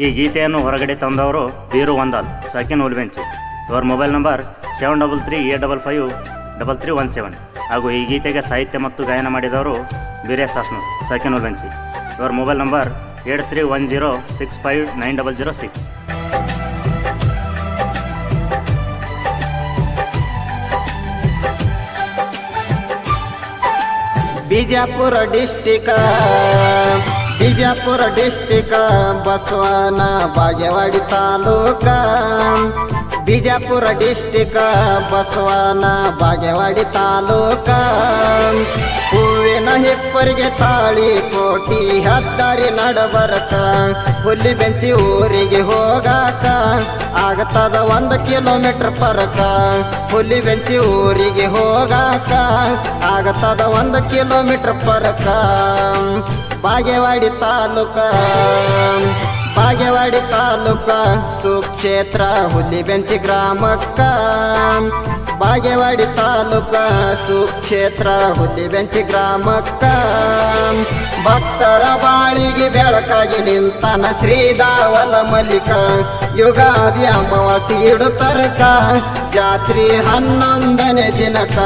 ಈ ಗೀತೆಯನ್ನು ಹೊರಗಡೆ ತಂದವರು ಬೀರು ವಂದಾಲ್, ಸಾಕಿನ್ ಹುಲ್ಬೆಂಚಿ. ಇವರ ಮೊಬೈಲ್ ನಂಬರ್ 7338553317 ಹಾಗೂ ಈ ಗೀತೆಗೆ ಸಾಹಿತ್ಯ ಮತ್ತು ಗಾಯನ ಮಾಡಿದವರು ಬೀರೇ ಸಾಸ್ನೂರ್, ಸಾಕಿನ್ ಹುಲ್ಬೆಂಚಿ. ಇವರ ಮೊಬೈಲ್ ನಂಬರ್ 8310659006. ಬಿಜಾಪುರ ಡಿಸ್ಟಿಕ ಬಸವನ ಬಾಗೇವಾಡಿ ತಾಲೂಕ. ಬಿಜಾಪುರ ಡಿಸ್ಟಿಕ ಬಸವನ ಬಾಗೇವಾಡಿ ತಾಲೂಕ. ಹೂವಿನ ಹಿಪ್ಪರಿಗೆ ತಾಳಿ ಕೋಟಿ ಹದ್ದಾರಿ ನಡಬರಕ. ಹುಲಿ ಬೆಂಚಿ ಊರಿಗೆ ಹೋಗಾಕ ಆಗತದ 1 ಕಿಲೋಮೀಟರ್ ಪರಕ. ಹುಲಿ ಬೆಂಚಿ ಊರಿಗೆ ಹೋಗಾಕ ಆಗತದ 1 ಕಿಲೋಮೀಟರ್ ಪರಕ. ಬಾಗೇವಾಡಿ ತಾಲೂಕ ಸುಕ್ಷೇತ್ರ ಹುಲಿಬೆಂಚಿ ಗ್ರಾಮಕ್ಕ. ಬಾಗೇವಾಡಿ ತಾಲೂಕ ಸುಕ್ಷೇತ್ರ ಹುಲಿಬೆಂಚಿ ಗ್ರಾಮಕ್ಕ. ಭಕ್ತರ ಬಾಳಿಗೆ ಬೆಳಕಾಗಿ ನಿಂತನ ಶ್ರೀದಾವಲ ಮಲ್ಲಿಕ. ಯುಗಾದಿ ಅಮಾವಾಸಿ ಇಡುತ್ತರಕ ಜಾತ್ರಿ 11ನೇ ದಿನಕ.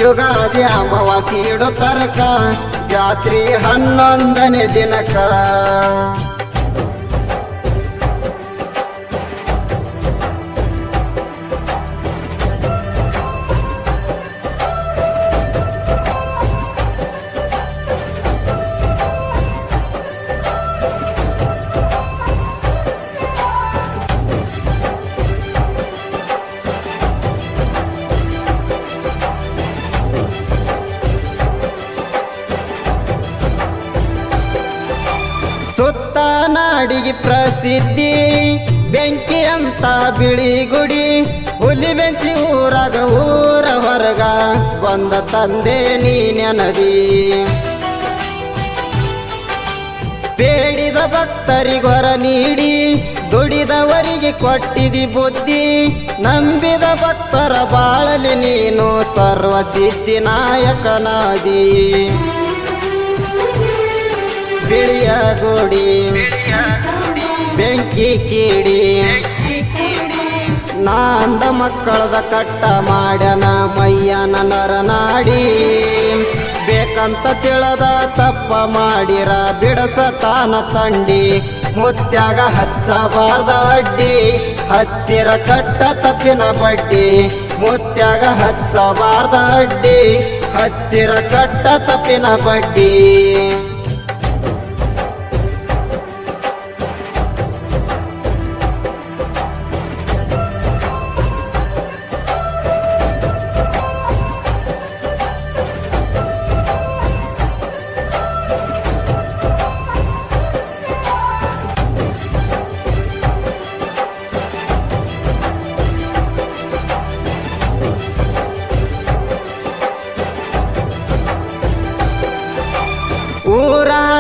ಯುಗಾದಿ ಅಮಾವಾಸಿ ಇಡುತ್ತರಕ ಜಾತ್ರಿ 11ನೇ ದಿನಕ. ಸುತ್ತ ನಾಡಿಗೆ ಪ್ರಸಿದ್ಧಿ ಬೆಂಕಿ ಅಂತ ಬಿಳಿ ಗುಡಿ. ಹುಲಿ ಬೆಂಚಿ ಊರಾಗ ಊರ ಹೊರಗ ಬಂದ ತಂದೆ ನೀನೆನದಿ. ಬೇಡಿದ ಭಕ್ತರಿಗೊರ ನೀಡಿ ದುಡಿದವರಿಗೆ ಕೊಟ್ಟಿದಿ ಬುದ್ಧಿ. ನಂಬಿದ ಭಕ್ತರ ಬಾಳಲಿ ನೀನು ಸರ್ವಸಿದ್ಧಿ ನಾಯಕನಾದಿ. ಬಿಳಿಯ ಗುಡಿ ಬೆಂಕಿ ಕೀಡಿ ನಾಂದ ಮಕ್ಕಳದ ಕಟ್ಟ ಮಾಡ್ಯನ ಮಯ್ಯನ ನರನಾಡಿ. ಬೇಕಂತ ತಿಳದ ತಪ್ಪ ಮಾಡಿರ ಬಿಡಸತಾನ ತಂಡಿ. ಮುತ್ಯಾಗ ಹಚ್ಚಬಾರ್ದ ಅಡ್ಡಿ ಹಚ್ಚಿರ ಕಟ್ಟ ತಪ್ಪಿನ ಬಡ್ಡಿ. ಮುತ್ಯಾಗ ಹಚ್ಚಬಾರ್ದ ಅಡ್ಡಿ ಹಚ್ಚಿರ ಕಟ್ಟ ತಪ್ಪಿನ ಬಡ್ಡಿ.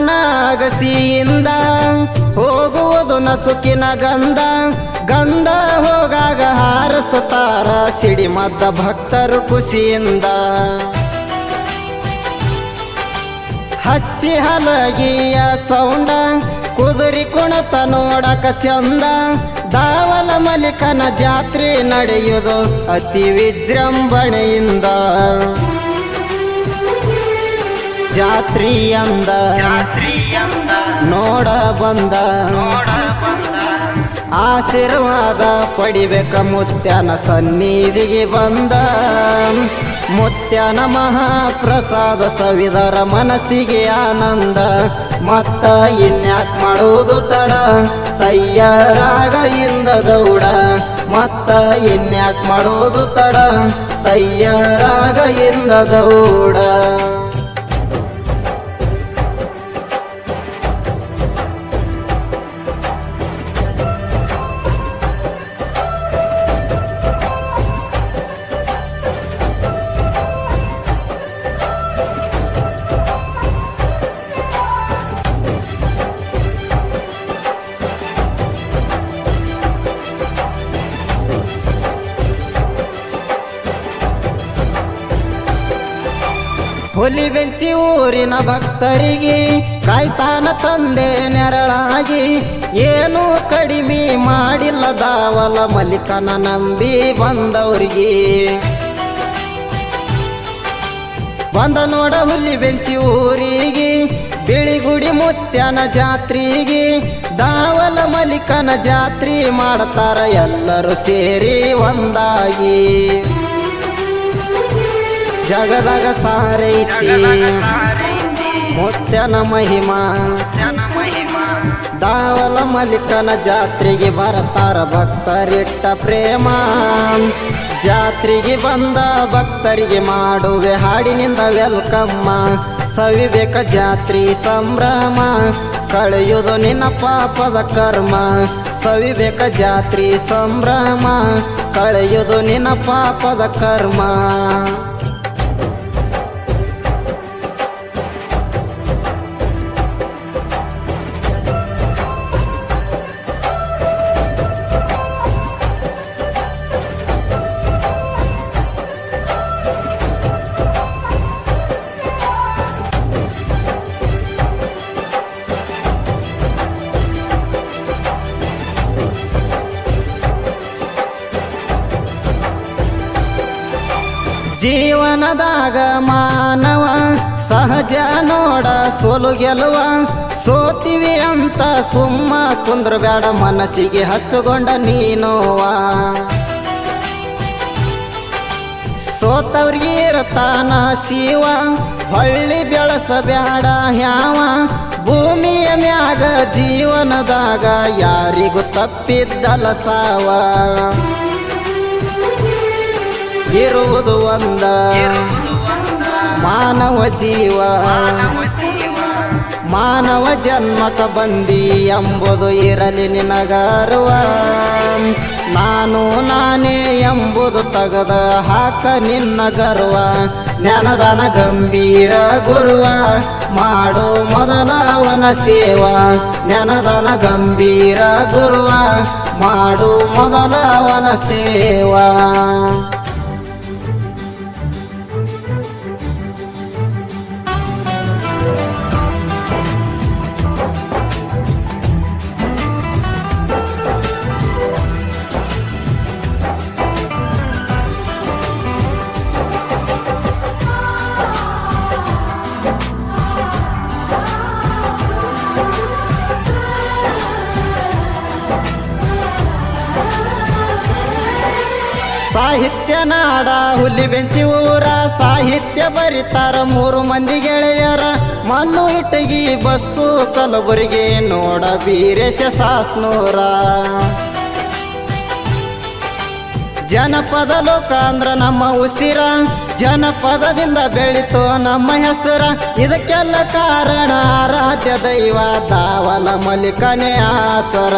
ಊರಾನಗಸಿಯಿಂದ ಹೋಗುವುದು ನಸುಕಿನ ಗಂಧ. ಗಂಧ ಹೋಗಾಗ ಹಾರಸುತ್ತಾರ ಸಿಡಿಮದ್ದ ಭಕ್ತರು ಖುಷಿಯಿಂದ. ಹಚ್ಚಿ ಹಲಗಿಯ ಸೌಂಡ ಕುದುರಿ ಕುಣತ ನೋಡಕ ಚಂದ. ದಾವಲ ಮಲ್ಲಿಕನ ಜಾತ್ರೆ ನಡೆಯುವುದು ಅತಿ ವಿಜೃಂಭಣೆಯಿಂದ. ಜಾತ್ರಿಯಂದ ನೋಡ ಬಂದ ಆಶೀರ್ವಾದ ಪಡಿಬೇಕ ಮುತ್ಯನ ಸನ್ನಿಧಿಗೆ ಬಂದ. ಮುತ್ಯನ ಮಹಾಪ್ರಸಾದ ಸವಿದರ ಮನಸ್ಸಿಗೆ ಆನಂದ. ಮತ್ತ ಇನ್ಯಾಕ್ ಮಾಡುವುದು ತಡ ತಯ್ಯಾರಾಗ ಇಂದ ದೌಡ. ಮತ್ತ ಇನ್ಯಾಕ್ ಮಾಡುವುದು ತಡ ತಯ್ಯಾರಾಗ ಇಂದ ದೌಡ. ಹುಲಿಬೆಂಚಿ ಊರಿನ ಭಕ್ತರಿಗೆ ಕಾಯ್ತಾನ ತಂದೆ ನೆರಳಾಗಿ. ಏನು ಕಡಿಮೆ ಮಾಡಿಲ್ಲ ದಾವಲ ಮಲ್ಲಿಕನ ನಂಬಿ ಬಂದವ್ರಿಗೆ. ಬಂದ ನೋಡ ಹುಲಿ ಬೆಂಚಿ ಊರಿಗೆ, ಬಿಳಿಗುಡಿ ಮುತ್ಯನ ಜಾತ್ರೆಗೆ, ದಾವಲ ಮಲ್ಲಿಕನ ಜಾತ್ರೆ ಮಾಡ್ತಾರ ಎಲ್ಲರೂ ಸೇರಿ ಒಂದಾಗಿ. ಜಗದಾಗ ಸಾರೈತಿ ಮುತ್ಯನ ಮಹಿಮಾ, ದಾವಲ ಮಲ್ಲಿಕನ ಜಾತ್ರೆಗೆ ಬರ್ತಾರ ಭಕ್ತರಿಟ್ಟ ಪ್ರೇಮ. ಜಾತ್ರೆಗೆ ಬಂದ ಭಕ್ತರಿಗೆ ಮಾಡುವೆ ಹಾಡಿನಿಂದ ವೆಲ್ಕಮ್ಮ. ಸವಿಬೇಕ ಜಾತ್ರೆ ಸಂಭ್ರಮ, ಕಳೆಯುವುದು ನಿನ್ನ ಪಾಪದ ಕರ್ಮ. ಸವಿಬೇಕ ಜಾತ್ರೆ ಸಂಭ್ರಮ, ಕಳೆಯುವುದು ನಿನ್ನ ಪಾಪದ ಕರ್ಮ. ಜೀವನದಾಗ ಮಾನವ ಸಹಜ ನೋಡ ಸೋಲು ಗೆಲುವ. ಸೋತಿವಿ ಅಂತ ಸುಮ್ಮ ಕುಂದ್ರಬೇಡ, ಮನಸ್ಸಿಗೆ ಹಚ್ಚುಗೊಂಡ ನೀನೋವ. ಸೋತವ್ರಿಗೆ ಇರ್ತಾನ ಶಿವ, ಹೊಳ್ಳಿ ಬೆಳಸಬೇಡ ಯಾವ. ಭೂಮಿಯ ಮ್ಯಾಗ ಜೀವನದಾಗ ಯಾರಿಗೂ ತಪ್ಪಿದ್ದಲ್ಲ ಸಾವ. ಇರುವುದು ಒಂದ ಮಾನವ ಜೀವ, ಮಾನವ ಜನ್ಮಕ ಬಂದಿ ಎಂಬುದು ಇರಲಿ ನಿನಗರುವ. ನಾನು ನಾನೇ ಎಂಬುದು ತಗದ ಹಾಕ ನಿನ್ನ ಗರ್ವ. ಜ್ಞಾನದಾನ ಗಂಭೀರ ಗುರುವ, ಮಾಡು ಮೊದಲ ಅವನ ಸೇವಾ. ಜ್ಞಾನದಾನ ಗಂಭೀರ ಗುರುವ, ಮಾಡು ಮೊದಲ ಅವನ ಸೇವಾ. ಸಾಹಿತ್ಯ ನಾಡ ಹುಲಿ ಬೆಂಚಿ ಊರ, ಸಾಹಿತ್ಯ ಬರಿತಾರ 3 ಮಂದಿ ಗೆಳೆಯರ. ಮಣ್ಣು ಇಟ್ಟಗಿ ಬಸ್ಸು ಕಲಬುರಗಿ, ನೋಡ ಬೀರೇಶ ಸಾಸ್ನೂರ. ಜನಪದ ಲೋಕ ಅಂದ್ರ ನಮ್ಮ ಉಸಿರ, ಜನಪದದಿಂದ ಬೆಳಿತೋ ನಮ್ಮ ಹೆಸರ. ಇದಕ್ಕೆಲ್ಲ ಕಾರಣ ಆರಾಧ್ಯ ದೈವ ದಾವಲ ಮಲ್ಲಿಕನೇ ಆಸರ.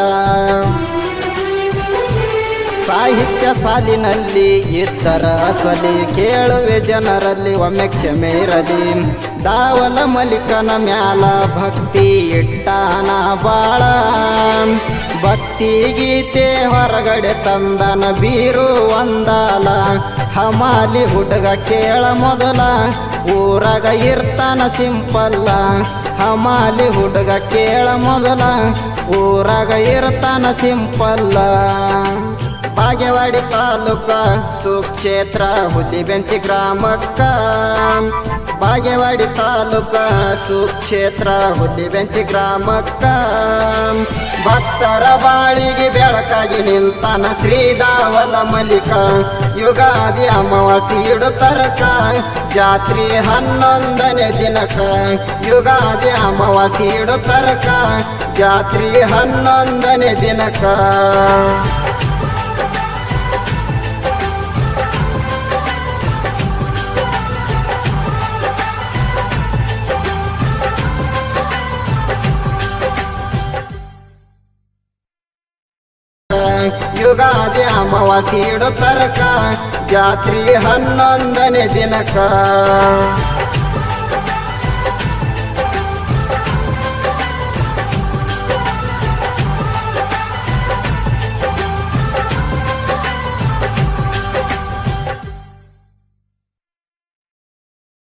ಸಾಹಿತ್ಯ ಸಾಲಿನಲ್ಲಿ ಇದ್ದರ ಅಸಲಿ, ಕೇಳುವೆ ಜನರಲ್ಲಿ ಒಮ್ಮೆ ಕ್ಷಮೆ ಇರಲಿ. ದಾವಲ ಮಲ್ಲಿಕನ ಮ್ಯಾಲ ಭಕ್ತಿ ಇಟ್ಟಾನ ಬಾಳ. ಭಕ್ತಿ ಗೀತೆ ಹೊರಗಡೆ ತಂದನ ಬೀರು ಒಂದಾಲ. ಹಮಾಲಿ ಹುಡುಗ ಕೇಳ ಮೊದಲ, ಊರಾಗ ಇರ್ತಾನ ಸಿಂಪಲ್ಲ. ಹಮಾಲಿ ಹುಡುಗ ಕೇಳ ಮೊದಲ, ಊರಾಗ ಇರ್ತಾನ ಸಿಂಪಲ್ಲ. ಬಾಗೇವಾಡಿ ತಾಲೂಕ ಸುಕ್ಷೇತ್ರ ಹುಲಿ ಬೆಂಚಿ ಗ್ರಾಮಕ್ಕ. ಬಾಗೇವಾಡಿ ತಾಲೂಕ ಸುಕ್ಷೇತ್ರ ಹುಲಿ ಬೆಂಚಿ ಗ್ರಾಮಕ್ಕ. ಭಕ್ತರ ಬಾಳಿಗೆ ಬೆಳಕಾಗಿ ನಿಂತಾನ ಶ್ರೀ ದಾವಲ ಮಲ್ಲಿಕ. ಯುಗಾದಿ ಅಮಾವಾಸಿ ಇಡು ತರಕ, ಜಾತ್ರೆ 11ನೇ ದಿನಕ. ಯುಗಾದಿ ಅಮಾವಾಸಿ ಇಡು ತರಕ, ಜಾತ್ರೆ 11ನೇ ದಿನಕ. ಯುಗಾದಿ ಅಮಾವಾಸಿ ಇಡು ತರಕ, ಜಾತ್ರೆ 11ನೇ ದಿನಕ.